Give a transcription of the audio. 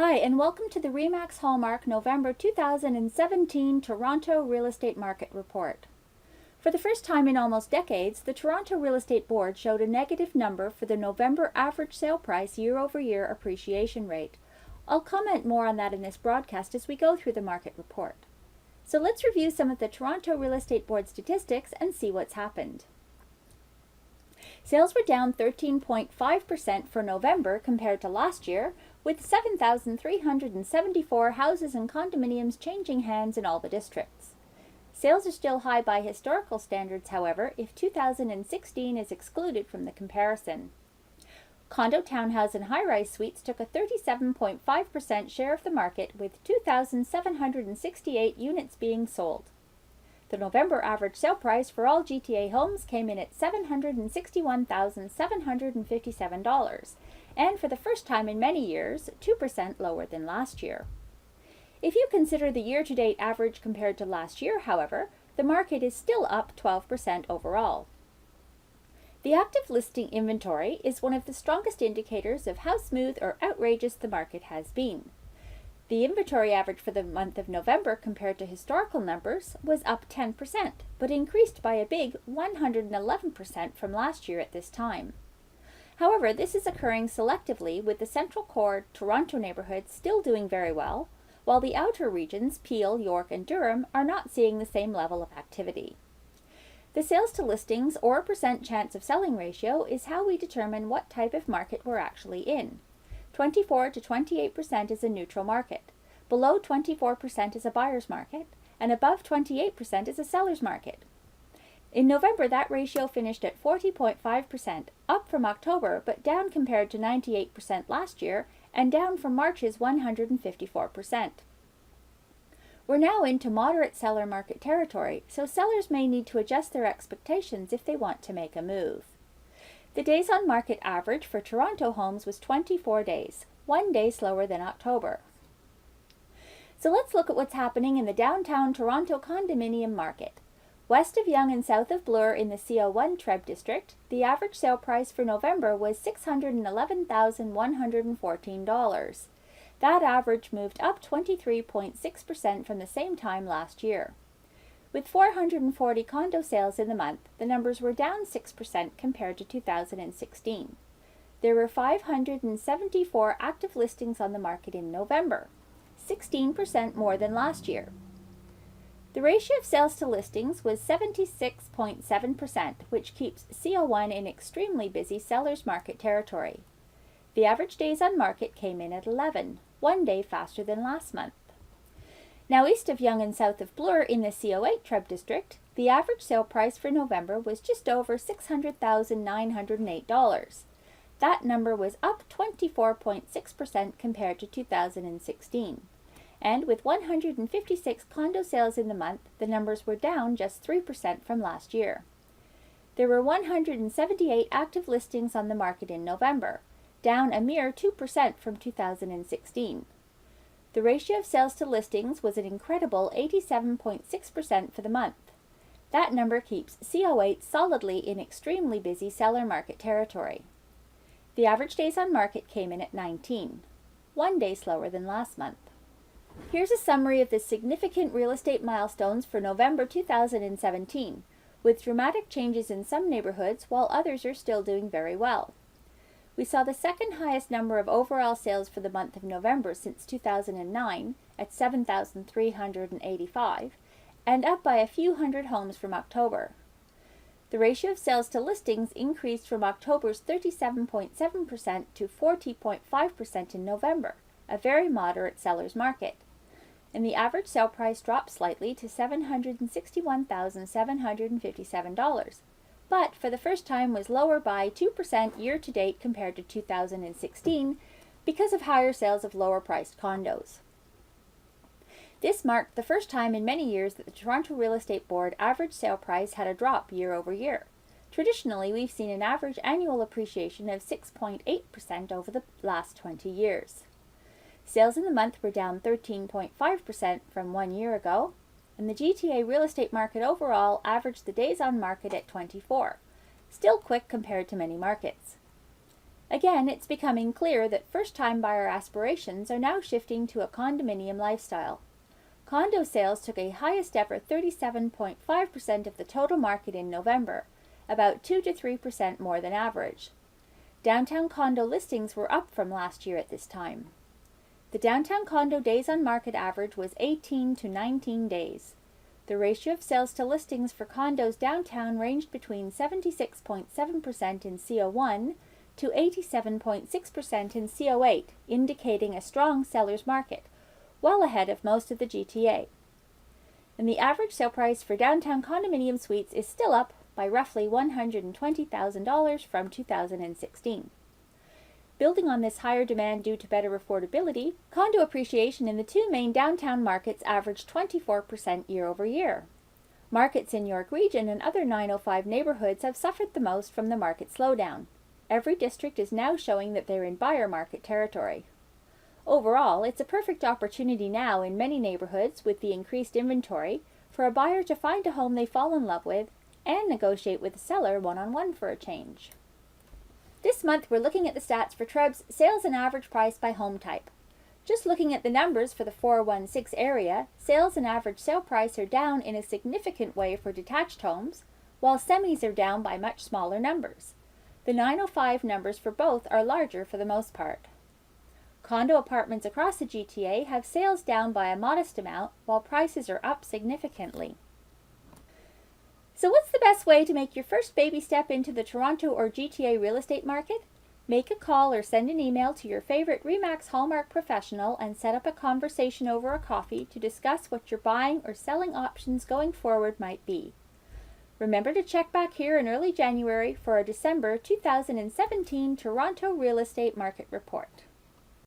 Hi, and welcome to the REMAX Hallmark November 2017 Toronto Real Estate Market Report. For the first time in almost decades, the Toronto Real Estate Board showed a negative number for the November average sale price year-over-year appreciation rate. I'll comment more on that in this broadcast as we go through the market report. So let's review some of the Toronto Real Estate Board statistics and see what's happened. Sales were down 13.5% for November compared to last year, with 7,374 houses and condominiums changing hands in all the districts. Sales are still high by historical standards, however, if 2016 is excluded from the comparison. Condo, townhouse, and high-rise suites took a 37.5% share of the market, with 2,768 units being sold. The November average sale price for all GTA homes came in at $761,757, and for the first time in many years, 2% lower than last year. If you consider the year-to-date average compared to last year, however, the market is still up 12% overall. The active listing inventory is one of the strongest indicators of how smooth or outrageous the market has been. The inventory average for the month of November compared to historical numbers was up 10%, but increased by a big 111% from last year at this time. However, this is occurring selectively, with the central core Toronto neighbourhoods still doing very well, while the outer regions, Peel, York, and Durham, are not seeing the same level of activity. The sales to listings, or percent chance of selling ratio, is how we determine what type of market we're actually in. 24 to 28% is a neutral market, below 24% is a buyer's market, and above 28% is a seller's market. In November, that ratio finished at 40.5%, up from October, but down compared to 98% last year, and down from March's 154%. We're now into moderate seller market territory, so sellers may need to adjust their expectations if they want to make a move. The days on market average for Toronto homes was 24 days, 1 day slower than October. So let's look at what's happening in the downtown Toronto condominium market. West of Yonge and south of Bloor in the CO1 Treb district, the average sale price for November was $611,114. That average moved up 23.6% from the same time last year. With 440 condo sales in the month, the numbers were down 6% compared to 2016. There were 574 active listings on the market in November, 16% more than last year. The ratio of sales to listings was 76.7%, which keeps CO1 in extremely busy seller's market territory. The average days on market came in at 11, 1 day faster than last month. Now, east of Yonge and south of Bloor in the CO8 Treb district, the average sale price for November was just over $600,908. That number was up 24.6% compared to 2016. And with 156 condo sales in the month, the numbers were down just 3% from last year. There were 178 active listings on the market in November, down a mere 2% from 2016. The ratio of sales to listings was an incredible 87.6% for the month. That number keeps CO8 solidly in extremely busy seller market territory. The average days on market came in at 19, 1 day slower than last month. Here's a summary of the significant real estate milestones for November 2017, with dramatic changes in some neighborhoods while others are still doing very well. We saw the second highest number of overall sales for the month of November since 2009 at 7,385, and up by a few hundred homes from October. The ratio of sales to listings increased from October's 37.7% to 40.5% in November, a very moderate seller's market. And the average sale price dropped slightly to $761,757. But for the first time was lower by 2% year-to-date compared to 2016 because of higher sales of lower-priced condos. This marked the first time in many years that the Toronto Real Estate Board average sale price had a drop year-over-year. Traditionally, we've seen an average annual appreciation of 6.8% over the last 20 years. Sales in the month were down 13.5% from 1 year ago, and the GTA real estate market overall averaged the days on market at 24, still quick compared to many markets. Again, it's becoming clear that first-time buyer aspirations are now shifting to a condominium lifestyle. Condo sales took a highest ever 37.5% of the total market in November, about 2 to 3% more than average. Downtown condo listings were up from last year at this time. The downtown condo days on market average was 18 to 19 days. The ratio of sales to listings for condos downtown ranged between 76.7% in CO1 to 87.6% in CO8, indicating a strong seller's market, well ahead of most of the GTA. And the average sale price for downtown condominium suites is still up by roughly $120,000 from 2016. Building on this higher demand due to better affordability, condo appreciation in the two main downtown markets averaged 24% year over year. Markets in York Region and other 905 neighborhoods have suffered the most from the market slowdown. Every district is now showing that they're in buyer market territory. Overall, it's a perfect opportunity now in many neighborhoods with the increased inventory for a buyer to find a home they fall in love with and negotiate with the seller one-on-one for a change. This month we're looking at the stats for TREB's sales and average price by home type. Just looking at the numbers for the 416 area, sales and average sale price are down in a significant way for detached homes, while semis are down by much smaller numbers. The 905 numbers for both are larger for the most part. Condo apartments across the GTA have sales down by a modest amount, while prices are up significantly. So what's the best way to make your first baby step into the Toronto or GTA real estate market? Make a call or send an email to your favorite REMAX Hallmark professional and set up a conversation over a coffee to discuss what your buying or selling options going forward might be. Remember to check back here in early January for a December 2017 Toronto real estate market report.